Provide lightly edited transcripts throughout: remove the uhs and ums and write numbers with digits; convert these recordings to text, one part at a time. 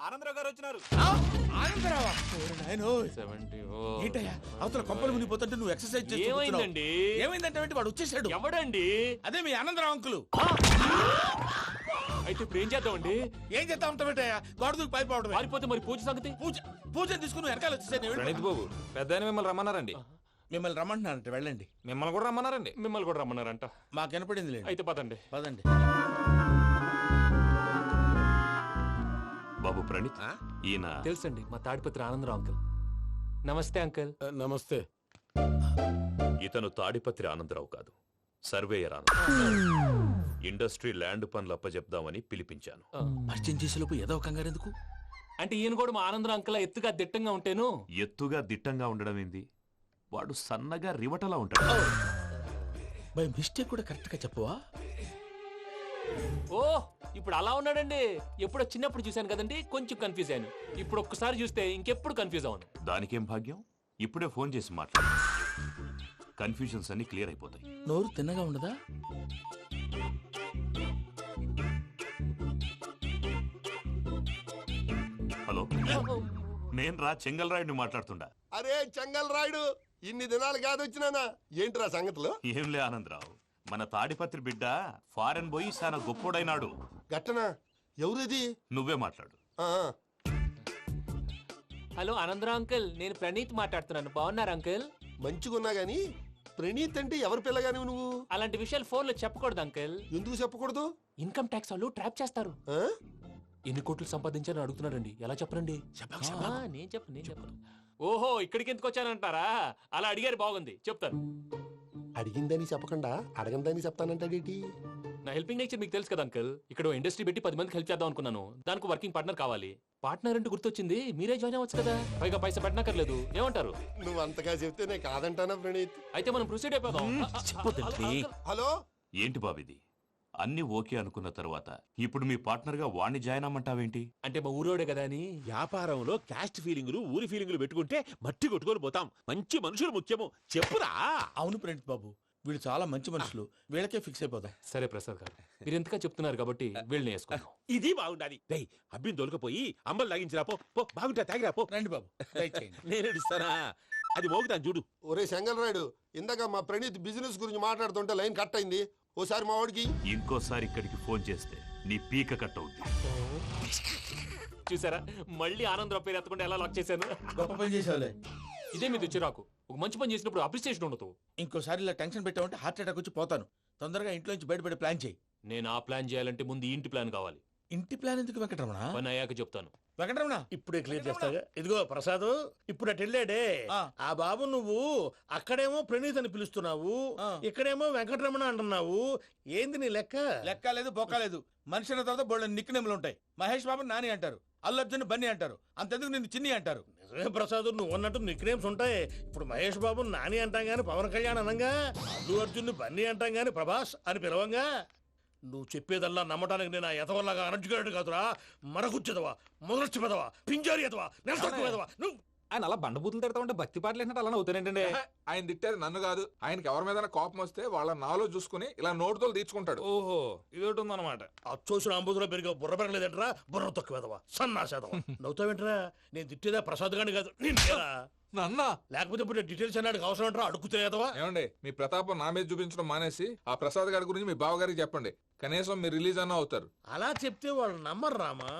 ఆనందరావు గారు వచ్చినారు. ఆనందరావా? ఏంటయ్యా అవతల కొంపలు మునిగిపోతుంటే నువ్వు ఎక్సర్సైజ్ ఏమైందండి? ఏమైందంటే వాడు వచ్చేసాడు. ఎవడండి? అదే మీ ఆనందరావు అంకులు. అయితే ఇప్పుడు ఏం చేద్దామండి? ఏం చేస్తా ఉంటావేటయ్యా? గొడవకు పైపోవడం. పారిపోతే మరి పూజ సంగతి? పూజ తీసుకుని వెనకాల వచ్చేసాను. ప్రణీత్ బాబు పెద్ద మిమ్మల్ని రమ్మన్నారండి. మిమ్మల్ని రమ్మంటున్నారంట, వెళ్ళండి. మిమ్మల్ని కూడా రమ్మన్నారండి. మిమ్మల్ని కూడా రమ్మన్నారంట. మాకు వినపడింది లేదు. అయితే పదండి. పదండి. బాబు ప్రణీత్, ఈయన తెలుసండి, మా తాడిపత్రి ఆనందరావు అంకుల్. నమస్తే అంకుల్. నమస్తే. ఇతను తాడిపత్రి ఆనందరావు కాదు, సర్వేయర్ ఆనందరావు. ఇండస్ట్రీ ల్యాండ్ పనులు అప్పచెప్దామని పిలిపించాను. పరిచయం చేసేలోపు ఏదో కంగారు ఎందుకు? అంటే ఈయన కూడా మా ఆనందరావు అంకుల్ ఎత్తుగా దిట్టంగా ఉంటాను. ఎత్తుగా దిట్టంగా ఉండడం ఏంది, వాడు సన్నగా రివటలా ఉంటాడు. బై మిస్టేక్ కూడా కరెక్ట్ గా చెప్పవా? ఓ ఇప్పుడు అలా ఉన్నాడండి. ఎప్పుడో చిన్నప్పుడు చూశాను కదండి, కొంచెం కన్ఫ్యూజ్ అయ్యాను. ఇప్పుడు ఒక్కసారి చూస్తే ఇంకెప్పుడు కన్ఫ్యూజ్ అవ్వను. దానికేం భాగ్యం, ఇప్పుడే ఫోన్ చేసి మాట్లాడు. కన్ఫ్యూజన్స్ అన్ని క్లియర్ అయిపోతాయి. నోరు తిన్నగా ఉండదా? హలో, నేను రా చెంగల్ రాయుడిని మాట్లాడుతుండా. అరే చెంగల్ రాయుడు, ఇన్ని దినాలు కాదు వచ్చినానా? ఏంట్రా సంగతులు? ఏంలే ఆనందరావు, మన తాడిపత్రి బిడ్డ ఫారెన్ పోయి చాలా గొప్పోడైనాడు. గట్టనా? ఎవరిది? నువ్వే మాట్లాడు. హలో ఆనందరావు అంకుల్, నేను ప్రణీత్ మాట్లాడుతున్నాను. బాగున్నారు అంకుల్? మంచిగున్నా గాని ప్రణీత్ అంటే ఎవరి పిల్లగాని నువ్వు? అలాంటి విషయాలు ఫోన్ లో చెప్పకూడదు అంకుల్. ఎందుకు చెప్పకూడదు? ఇన్కమ్ ట్యాక్స్ వాళ్ళు ట్రాప్ చేస్తారు. ఆ? ఎన్ని కోట్లు సంపాదించాలని అడుగుతున్నారండి. ఎలా చెప్పరండి? నేను చెప్పను. ఓహో, ఇక్కడికి ఎందుకు వచ్చానంటారా? అలా అడిగారు, బాగుంది, చెప్తాను. అడిగిందని చెప్పకుండా అడగందని చెప్తానంటాడేటి? నా హెల్పింగ్ నేచర్ మీకు తెలుసు కదా అంకుల్. ఇక్కడ ఇండస్ట్రీ పెట్టి 10 మందికి హెల్ప్ చేద్దాం అనుకున్నాను. దానికి వర్కింగ్ పార్ట్నర్ కావాలి. పార్ట్నర్ అంటే గుర్తొచ్చింది, మీరే జాయిన్ అవ్వచ్చు కదా. పైగా పైసా పెట్టనక్కర్లేదు. ఏమంటారు? నువ్వు అంతగా చెప్తే నేను కాదంటానా ప్రణీత్? అయితే మనం ప్రొసీడ్ అయిపోదాం. హలో, ఏంటి బాబిది, అన్ని ఓకే అనుకున్న తర్వాత ఇప్పుడు మీ పార్ట్నర్ గా వాణ్ణి జాయిన్ అమ్మంటావేంటి? అంటే మా ఊరోడే కదా అని. వ్యాపారంలో క్యాస్ట్ ఫీలింగులు, ఊరి ఫీలింగులు పెట్టుకుంటే మట్టి కొట్టుకొని పోతాం. మంచి మనుషులు ముఖ్యము. చెప్పురా. అవును ప్రణీత్ బాబు, వీళ్ళు చాలా మంచి మనుషులు. వీళ్ళకే ఫిక్స్ అయిపోదాం. సరే ప్రసాద్ గారు, మీరు ఎంతగా చెప్తున్నారు కాబట్టి వీళ్ళని వేసుకుందాం. ఇది బాగుండాలి. డై అబ్బిని దొలకపోయి అంబలు లాగించిరా పో. బాగుంటా తాగిరా పో. రండి బాబు, దయచేయండి. నేను ఇస్తానా? అది మోగుతాను చూడు. ఒరే చెంగల్ రాయుడు, ఇందాక మా ప్రణీత్ బిజినెస్ గురించి మాట్లాడుతుంటే లైన్ కట్ అయింది. ఓసారి మా వాడికి ఇంకోసారి ఇక్కడికి ఫోన్ చేస్తే నీ పీక కట్ అవుద్ది. చూసారా, మళ్ళీ ఆనందరావు పేరు ఎత్తకుండా ఎలా లాక్ చేశాను. గొప్ప పని చేసేవాళ్ళే. ఇదే మీద చిరాకు. ఒక మంచి పని చేసినప్పుడు అప్రిసియేషన్ ఉండదు. ఇంకోసారి ఇలా టెన్షన్ పెట్టామంటే హార్ట్ అటాక్ వచ్చి పోతాను. తొందరగా ఇంట్లో నుంచి బయటపడే ప్లాన్ చేయి. నేను ఆ ప్లాన్ చేయాలంటే ముందు ఈ ఇంటి ప్లాన్ కావాలి. ఇంటి ప్లాన్ ఎందుకు వెంకటరమణ? పని అయ్యాక చెప్తాను. వెంకటరమణ ఇప్పుడే క్లియర్ చేస్తాగా. ఇదిగో ప్రసాద్, ఇప్పుడు అటు వెళ్ళాడే ఆ బాబు, నువ్వు అక్కడేమో ప్రణీత్ అని పిలుస్తున్నావు, ఇక్కడేమో వెంకటరమణ అంటున్నావు. ఏంది నీ లెక్క? లెక్క లేదు, బొక్క లేదు. మనిషి అన్న తర్వాత బోళ్ళ నిక్నెములు ఉంటాయి. మహేష్ బాబు నాని అంటారు, అల్లు అర్జున్ బన్నీ అంటారు, అంతెందుకు నిన్ను చిన్ని అంటారు. నిజమే ప్రసాద్, నువ్వు అన్నట్టు నిక్నేమ్స్ ఉంటాయి. ఇప్పుడు మహేష్ బాబు నాని అంటాం గాని పవన్ కళ్యాణ్ అనంగా, అల్లు అర్జున్ బన్నీ అంటాం గాని ప్రభాస్ అని పిలవంగా. నువ్వు చెప్పేదల్లా నమ్మటానికి నేను ఎతవల్లాగా అనర్జుకేటెడ్ కాదురా. మరగుచ్చదవా, మొదలచ్చి పెదవా, పింజారి ఎదవా, నెలసొక్కుదవా నువ్వు. ఆయన అలా బండబూతులు తిడతా ఉంటే భక్తి పాటలు ఏంటంటే అలా అవుతానంటే. ఆయన తిట్టేది నన్ను కాదు, ఆయనకి ఎవరి మీద కోపం వస్తే వాళ్ళ నాలో చూసుకుని ఇలా నోటుతో తీర్చుకుంటాడు. ఓహో, ఇది ఒకటి ఉందన్నమాట. అచ్చోసిన అంబుధులో పెరిగే బుర్ర పెరగలేదంటరా, బుర్ర తొక్కువేదవా, సన్నాసేదవా. నవ్వుతావేంట్రా? నేను తిట్టేదా ప్రసాద్ గాని కాదు, నిన్నేరా. నన్న లేకపోతే ఇప్పుడు డీటెయిల్స్ అన్నాడు అవసరం అంటారా? అడుగుతాయేదవా. ఏమండి, మీ ప్రతాపం నా మీద చూపించడం మానేసి ఆ ప్రసాద్ గారి గురించి మీ బావగారికి చెప్పండి. కనీసం మీరు రిలీజ్ అన్న అవుతారు. అలా చెప్తే వాళ్ళు నమ్మరు రామా.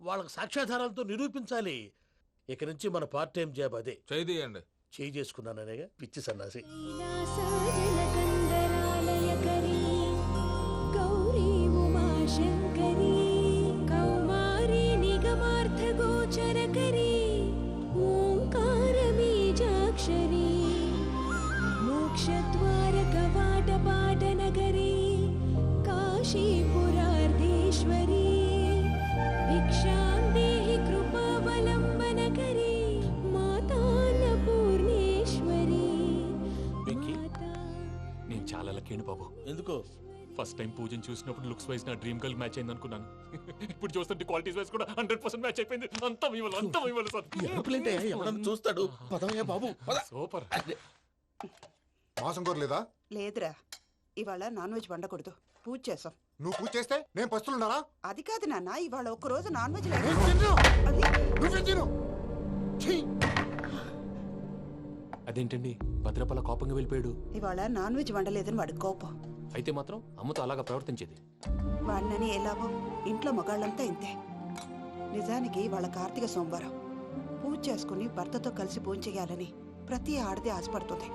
వాళ్ళకి సాక్ష్యాధారాలతో నిరూపించాలి. ఇక నుంచి మన పార్ట్ టైం జాబ్ అదే. చేయండి. చేయి చేసుకున్నాననేగా పిచ్చి సన్నాసి. నేను చాలా లక్కీ బాబు. ఎందుకు? ఫస్ట్ టైం పూజను చూసినప్పుడు లుక్స్ వైజ్ నా డ్రీమ్ గర్ల్ మ్యాచ్ అయింది అనుకున్నాను. ఇప్పుడు చూస్తుంటే క్వాలిటీస్ వైజ్ కూడా 100% మ్యాచ్ అయిపోయింది. అంతా చూస్తాడు. పదవయ్యా బాబు, సూపర్. మాసం కోరలేదా? లేదురా, ఇవాళ నాన్ వెజ్ వండకూడదు, పూజ చేసాం. నువ్వు పూజ చేస్తే నేను పస్తులున్నారా? అది కాదు నాన్న, ఇవాళ ఒక్క రోజు నాన్ వెజ్ నువ్వు తిను. అది నువ్వే తిను. ఛీ! అదేంటండి భద్రపల కోపంగా వెళ్ళిపోయాడు? ఇవాళ నాన్ వెజ్ వండలేదని వాడి కోపం. అయితే మాత్రం అమ్మతో అలాగా ప్రవర్తించేది. వాడినని ఎలాగో ఇంట్లో మగాళ్ళంతా ఇంతే. నిజానికి వాళ్ళ కార్తీక సోమవారం పూజ చేసుకుని భర్తతో కలిసి పూజ చేయాలని ప్రతి ఆడది ఆశపడుతుంది.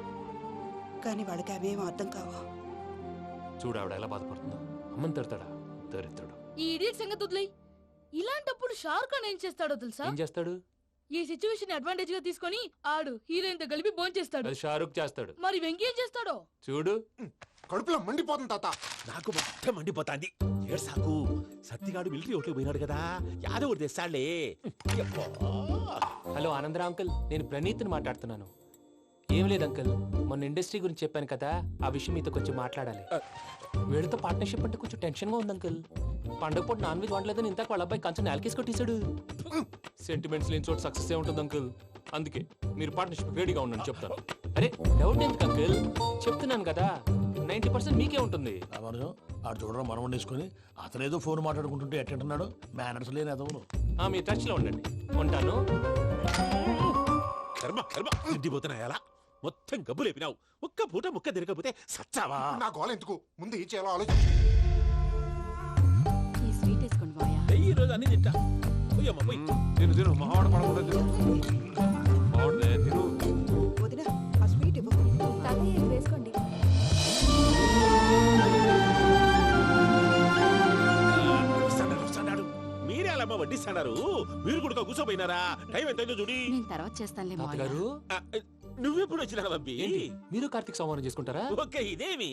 కానీ వాళ్ళకి అవేం అర్థం కావు. చూడు ఆవిడ ఎలా బాధపడుతుందో. అమ్మని తిడతాడా దరిద్రుడు. ఈ ఇడియట్ సంగతి వదిలేయ్. ఇలాంటప్పుడు షారుఖ్ ఖాన్ ఏం చేస్తాడో తెలుసా? ఏం చేస్తాడు? ఈ సిచ్యువేషన్ అడ్వాంటేజ్ గా తీసుకొని ఆడు హీరోయిన్ తో కలిపి బోన్ చేస్తాడు. అది షారుఖ్ చేస్తాడు. మరి వెంకీ ఏం చేస్తాడో చూడు. కడుపులో మండిపోతుంది తాత. నాకు మొత్తం మండిపోతాంది. ఏడు సాకు సత్తిగాడు మిలిటరీ ఓట్లు పోయినాడు కదా, యాదవ్ ఒకటి తెస్తాడులే. యబ్బా. హలో ఆనందరా అంకుల్, నేను ప్రణీత్ని మాట్లాడుతున్నాను. ఏం లేదు అంకుల్, మొన్న ఇండస్ట్రీ గురించి చెప్పాను కదా, ఆ విషయం మీతో కొంచెం మాట్లాడాలి. వీళ్ళతో పార్ట్నర్షిప్ అంటే కొంచెం టెన్షన్ గా ఉంది అంకుల్. పండగ పూట నాన్ వెజ్ వండలేదని ఇంతకు వాళ్ళ అబ్బాయి కంచెం నేలకేసి కొట్టేశాడు. సెంటిమెంట్స్ లేని చోట సక్సెస్ ఏ ఉంటుంది అంకుల్. అందుకే మీరు పార్ట్నర్షిప్ రెడీగా ఉండండి చెప్తాను. అరే డౌట్ ఎందుకు అంకుల్, చెప్తున్నాను కదా 90% మీకే ఉంటుంది. రామానుజం ఆడు చూడడం మనం వండేసుకొని అతనేదో ఫోన్ మాట్లాడుకుంటుంటే ఎట్టంటున్నాడు. మేనర్స్ లేని అదవును. మీ టచ్ లో ఉండండి. ఉంటాను. కర్మ కర్మ తిండిపోతున్నాయలా మొత్తం గబ్బు లేపినావు. ఒక్క పూట ముక్క తిరగకపోతే సచ్చావా? నా గోల ఎందుకు, ముందు ఈ చేయాలో ఆలోచించు. ఈ స్వీట్ వేసుకోండి మాయా. ఈ రోజు అన్ని తింటా. పోయమ్మ పోయి. తిను మహావాడ పడకుండా తిను. బాగుండే తిను. వదిన ఆ స్వీట్ ఇవ్వు. తాతయ్య వేసుకోండి. వస్తాడు. మీరే అలా అమ్మ వడ్డిస్తాడారు. మీరు కూడా కూర్చోపోయినారా? టైం ఎంతైందో చూడి. నేను తర్వాత చేస్తానులే మాయా. తాతగారు ఆ, నువ్వెప్పుడు వచ్చినా బంపి? ఏంటి మీరు కార్తీక్ సంహారం చేసుకుంటారా? ఓకే ఇదేమి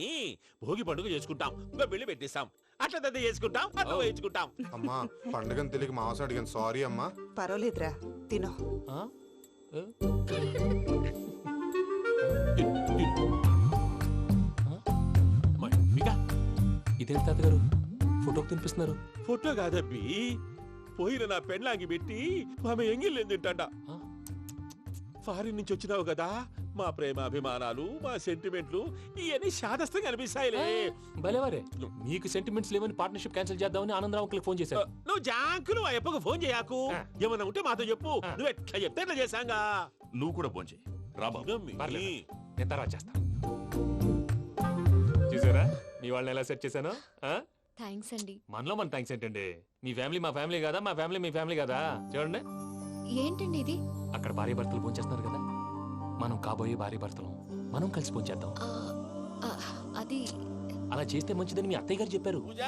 భోగి పండుగ చేసుకుంటాం, ఇంకా పెళ్లి పెట్టేస్తాం, అట్లా దద్ద చేసుకుంటాం, అట్లా వేయించుకుంటాం. అమ్మా పండుగని తెలియక మాంసం అడిగాను, సారీ అమ్మా. పర్వాలేదురా, తినో. ఆ? ఏ? ఇదేంటి తాతగారు ఫోటోకి తినిపిస్తున్నారు? ఫోటో కాదబ్బి, పోయిన నా పెళ్ళాంగి పెట్టి ఆమె ఎంగిల్లేం తింటాడ. ఆ? ఫారిన్ నుంచి వచ్చినావు కదా, మా ప్రేమ అభిమానాలు మా సెంటిమెంట్లు ఇవన్నీ శాదస్తంగా అనిపిస్తాయిలే. భలేవారే, మీకు సెంటిమెంట్స్ లేవని పార్ట్నర్షిప్ క్యాన్సిల్ చేద్దామని ఆనందరావు అంకుల్ ఫోన్ చేశారు. నువ్వు జాంకులు ఆ అప్పకు ఫోన్ చేయకు. ఏమన్నా ఉంటే మాతో చెప్పు. నువ్వు ఎట్లా చెప్తే ఎట్లా చేశాంగా. నువ్వు కూడా భోంచే రాబాబు. ఇదమ్మి. పర్లేదు. నేను తర్వాత చేస్తా. చూసారా మీ వాళ్ళని ఎలా సెట్ చేశాను? థ్యాంక్స్ అండి. మనలో మన థ్యాంక్స్ ఏంటండి? మీ ఫ్యామిలీ మా ఫ్యామిలీ కదా, మా ఫ్యామిలీ మీ ఫ్యామిలీ కదా. చూడండి ఏంటండి ఇది? అక్కడ భార్య భర్తలు భోంచేస్తున్నారు కదా, మనం కాబోయే భార్య భర్తలు మనం కలిసి భోంచేద్దాం. అది అలా చేస్తే మంచిదని మీ అత్తయ్య గారు చెప్పారు. పూజ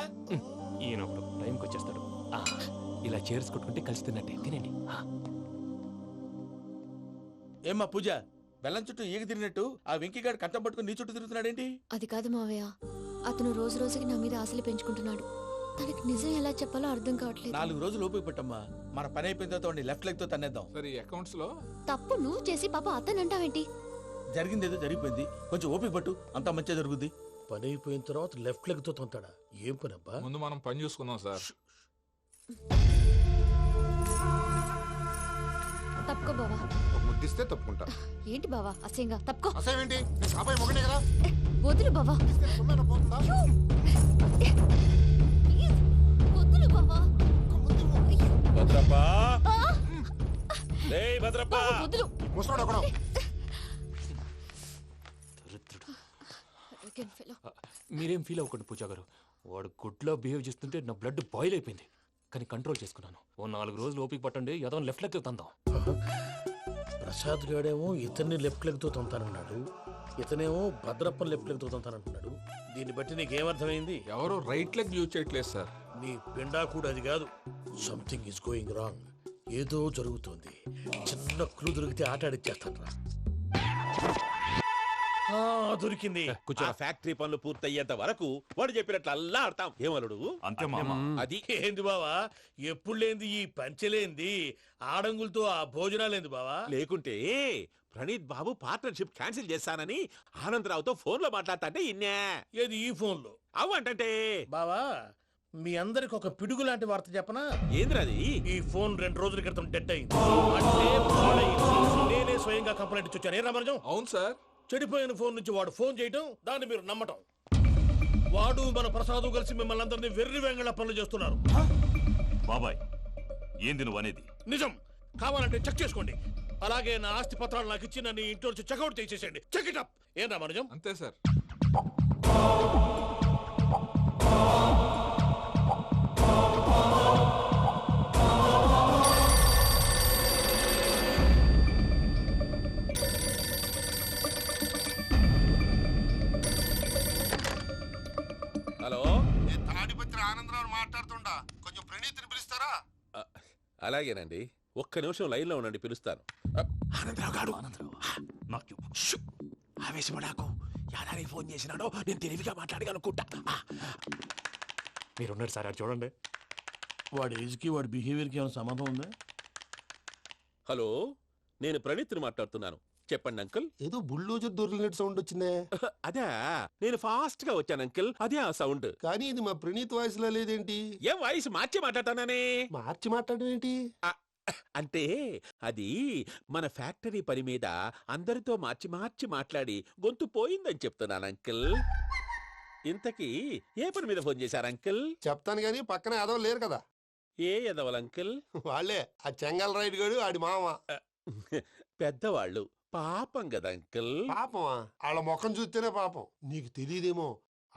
ఈయన ఒకడు టైంకి వచ్చేస్తాడు. ఇలా చేర్స్ కొట్టుకుంటే కలిసి తిన్నట్టే. తినండి. ఏమ్మా పూజ, బెల్లం చుట్టూ ఈగ తిరిగినట్టు ఆ వెంకీగాడు కంటం పట్టుకుని నీ చుట్టూ తిరుగుతున్నాడేంటి? అది కాదు మావయ్య, అతను రోజు రోజుకి నా మీద ఆశలు పెంచుకుంటున్నాడు. తనకి నిజం ఎలా చెప్పాలో అర్థం కావట్లేదు. 4 రోజులు ఓపిక పట్టమ్మా, మన పని అయిపోయిన తర్వాత లెఫ్ట్ లెగ్ తో తన్నేద్దాం. సరే అకౌంట్స్ లో తప్పు నువ్వు చేసి పాప అతను అంటావేంటి? జరిగింది ఏదో జరిగిపోయింది, కొంచెం ఓపిక పట్టు, అంతా మంచిగా జరుగుద్ది. పని అయిపోయిన తర్వాత లెఫ్ట్ లెగ్ తో తొంతాడా? ఏం పని అబ్బా? ముందు మనం పని చూసుకుందాం సార్. తప్పుకో బావా. ఒక ముద్దిస్తే తప్పుకుంటా. ఏంటి బావా అసహ్యంగా? తప్పుకో. అసేమేంటి, నీ కాబోయే మొగనే కదా. వదులు బావా. ఇస్తే సొమ్మేనా పోతుందా? ప్లీజ్, వదులు బావా. భద్రప్పా, ఏయ్ భద్రప్పా. బావా, వదులు. ముసలోడు ఒకడు. దరిద్రుడు. Arrogant fellow. మీరేం ఫీల్ అవ్వకండి పూజా గారు. వాడు గుడ్లో బిహేవ్ చేస్తుంటే నా బ్లడ్ బాయిల్ అయిపోయింది. కానీ కంట్రోల్ చేసుకున్నాను. ఓ 4 రోజులు ఓపిక పట్టండి, ఏదో లెఫ్ట్ లెగ్ తందాం. ప్రసాద్ గాడేమో ఇతన్ని లెఫ్ట్ లెగ్ తో తొంతానన్నాడు, ఇతనేమో భద్రప్పని లెఫ్ట్ లెగ్ తో తొంతానంటున్నాడు. దీన్ని బట్టి నీకేమర్థమైంది? ఎవరు రైట్ లెగ్ యూజ్ చేయట్లేదు సార్. నీ పిండా కూడా అది కాదు. Something is going wrong. ఏదో జరుగుతోంది. చిన్న క్లూ దొరికితే ఆట ఆడిచ్చేస్తాను రా. దొరికింది. ఆ ఫ్యాక్టరీ పనులు పూర్తయ్యేంత వరకు వాడు చెప్పినట్లు అల్లా ఆడతాం. ఏమలుడు అంతే మామ. అది ఏంది బావా, ఎప్పుడు లేంది ఈ పంచలేంది, ఆడంగులతో ఆ భోజనాలేంది బావా? లేకుంటే ప్రణీత్ బాబు పార్ట్నర్షిప్ క్యాన్సిల్ చేస్తానని ఆనందరావుతో ఫోన్ లో మాట్లాడతాంటే ఇన్నే. ఏది ఈ ఫోన్ లో? అవ్వంటే బావా, మీ అందరికి ఒక పిడుగు లాంటి వార్త చెప్పనా? ఏంద్రది? ఈ ఫోన్ 2 రోజుల క్రితం డెడ్ అయింది. అంటే పాడైంది. నేనే స్వయంగా కంప్లైంట్ ఇచ్చి వచ్చాను. ఏ రామరాజం? అవును సార్. చెడిపోయిన ఫోన్ నుంచి వాడు ఫోన్ చేయటం, దాన్ని మీరు నమ్మటం. వాడు మన ప్రసాదు కలిసి మిమ్మల్ని అందరినీ వెర్రి వెంగళ పనులు చేస్తున్నారు. బాబాయ్ ఏంది నువ్వు అనేది? నిజం. కావాలంటే చెక్ చేసుకోండి. అలాగే నా ఆస్తి పత్రాలు నాకు ఇచ్చి నన్ను ఇంట్లో నుంచి చెక్అౌట్ చేసేసండి. Check it up. ఏం రామానుజం? అంతే సార్. హలో, నేను తాడిపత్రి ఆనందరావు మాట్లాడుతుండా, కొంచెం ప్రణీతిని పిలుస్తారా? అలాగేనండి, ఒక్క నిమిషం లైన్లో ఉండండి, పిలుస్తాను. ఆనందరావు గారు, నాకు ఆవేశపడాకు. యాదారి ఫోన్ చేసినాడో నేను తెలివిగా మాట్లాడగలనుకుంటా. మీరున్నారు సార్, అది చూడండి. వాడి ఏజ్కి వాడి బిహేవియర్కి ఏమైనా సంబంధం ఉందా? హలో, నేను ప్రణీత్ని మాట్లాడుతున్నాను. చెప్పండి అంకుల్. ఏదో బుల్డోజర్ దొరికినట్టు సౌండ్ వచ్చిందే. అదే, నేను ఫాస్ట్ గా వచ్చాను అంకుల్, అదే ఆ సౌండ్. కానీ ఇది మా ప్రణీత్ వాయిస్ లో లేదేంటి? ఏం వాయిస్ మార్చి మాట్లాడతాననే? మార్చి మాట్లాడడం ఏంటి? అంటే అది మన ఫ్యాక్టరీ పని మీద అందరితో మార్చి మార్చి మాట్లాడి గొంతు పోయిందని చెప్తున్నాను అంకుల్. ఇంతకీ ఏ పని మీద ఫోన్ చేశారు అంకుల్? చెప్తాను గానీ పక్కన ఎదవ లేరు కదా. ఏ ఎదవలు అంకుల్? వాళ్ళే, ఆ చెంగల్ రైడ్ గడు ఆడి మామ. పెద్దవాళ్ళు, పాపం కదా అంకుల్. పాపమా? వాళ్ళ ముఖం చూస్తేనే పాపం. నీకు తెలియదేమో,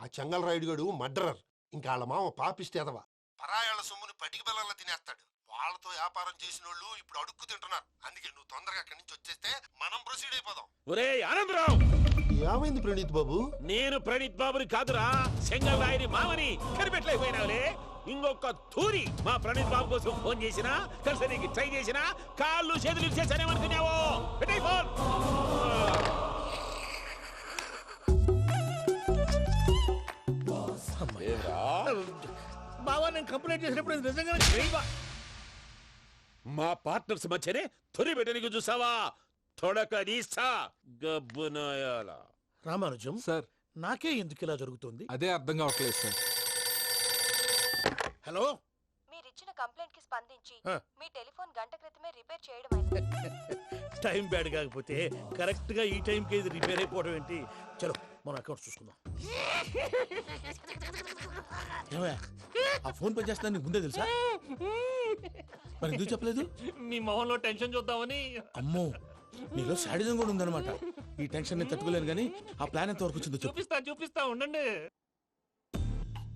ఆ చెంగల్ రైడ్ గడు మర్డరర్. ఇంకా వాళ్ళ మామ పాపిస్తే ఎదవ. పరాయాళ్ళ సొమ్ముని పటికి బెల్లంలో తినేస్తాడు. వాళ్ళతో వ్యాపారం చేసిన వాళ్ళు ఇప్పుడు అడుక్కు తింటున్నారు. అందుకే నువ్వు తొందరగా అక్కడి నుంచి వచ్చేస్తే మనం ప్రొసీడ్ అయిపోదాం. ఒరే ఆనందరావు, ఏమైంది ప్రణీత్ బాబు? నేను ప్రణీత్ బాబుని కాదురా, సెంగల్ రాయని మామని. కనిపెట్టలేకపోయినావులే. ఇంకొక తూరి మా ప్రణీత్ బాబు కోసం ఫోన్ చేసినా, కలిసి నీకు ట్రై చేసినా, కాళ్ళు చేతులు చేశానేమనుకున్నావో. పెట్టేయ్ ఫోన్. బావా, నేను కంప్లైంట్ చేసినప్పుడు ఇది నిజంగానే చేయవా? మా పార్ట్నర్స్ మధ్యనే తొలి పెట్టడానికి చూసావా? తొడక నీస్తా గబ్బునాయాల. రామానుజం సార్, నాకే ఎందుకు ఇలా జరుగుతుంది? అదే అర్థం కావట్లేదు సార్. హలో, మీరిచ్చిన కంప్లైంట్ కి స్పందించి ఆ. మీ టెలిఫోన్ గంట క్రితమే రిపేర్ చేయడం టైం బ్యాడ్ కాకపోతే కరెక్ట్ గా ఈ టైంకి ఇది రిపేర్ అయిపోవడం ఏంటి? చలో మన అకౌంట్ చూసుకుందాం. ఏమయ్య, ఆ ఫోన్ పని చేస్తా నీకు ముందే తెలుసా? మరి ఎందుకు చెప్పలేదు? మీ మొహంలో టెన్షన్ చూద్దామని. అమ్మో, నీలో శాడిజం కూడా ఉందన్నమాట. ఈ టెన్షన్ నేను తట్టుకోలేను కానీ ఆ ప్లాన్ ఎంత వరకు వచ్చిందో చెప్పు. చూపిస్తా ఉండండి.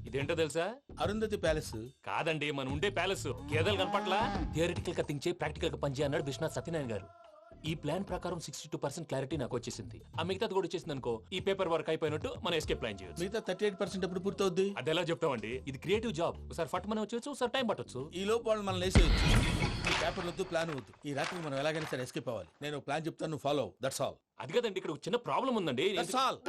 ఇదేంటో తెలుసా? అరుంధతి ప్యాలెస్ కాదండి, మన ఉండే ప్యాలెస్. గేదెలు కనపట్లా? థియరిటికల్ గా థింక్ చేయి, ప్రాక్టికల్ గా పనిచేయ అన్నాడు విశ్వనాథ్ సత్యనారాయణ గారు. ఈ ప్లాన్ ప్రకారం 62% క్లారిటీ నాకు వచ్చేసింది. ఆ మిగతాది కూడా వచ్చేసింది అనుకో, ఈ పేపర్ వర్క్ అయిపోయినట్టు మనం ఎస్కేప్ ప్లాన్ చేయొచ్చు. మిగతా 38% ఎప్పుడు పూర్తవుద్ది? అది ఎలా చెప్తామండి, ఇది క్రియేటివ్ జాబ్. ఒకసారి ఫట్ మనం వచ్చేయచ్చు, ఒకసారి టైం పట్టొచ్చు. ఈ లోపు వాళ్ళు మనం లేసేయచ్చు. ఈ పేపర్ వద్దు, ప్లాన్ వద్దు. ఈ రాత్రికి మనం ఎలాగైనా సరే ఎస్కేప్ అవ్వాలి. నేను ప్లాన్ చెప్తాను, నువ్వు ఫాలో. That's all. అది కదండి, ఇక్కడ ఒక చిన్న ప్రాబ్లం ఉందండి. That's all.